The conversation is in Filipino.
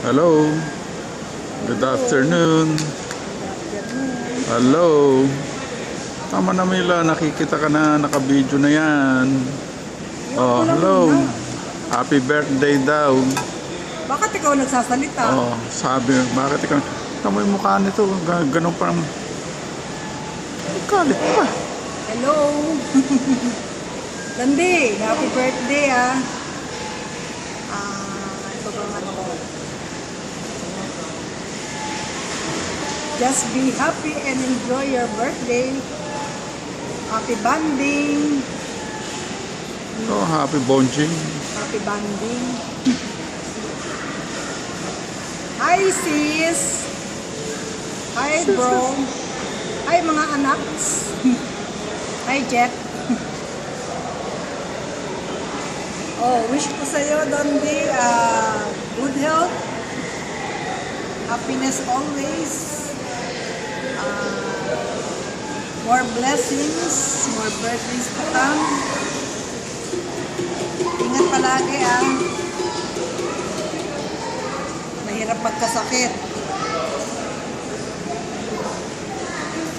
Hello. Good afternoon. Hello. Tama na Mila, nakikita ka na, naka-video na yan. Oh, hello. Happy birthday daw. Bakit ikaw nagsasalita? Oh, sabi, bakit ikaw? Tama yung mukha nito, ganun pa. Galit pa. Hello. Dandi, happy birthday ito bang ano ko? Just be happy and enjoy your birthday. Happy bonding. Oh, happy bonjing. Happy bonding. Hi sis. Hi bro. Hi mga anak. Hi Jet. Oh, wish ko sa'yo, Dondi, good health, happiness always, more blessings, more birthdays to come. Ingat palagi Mahirap magkasakit.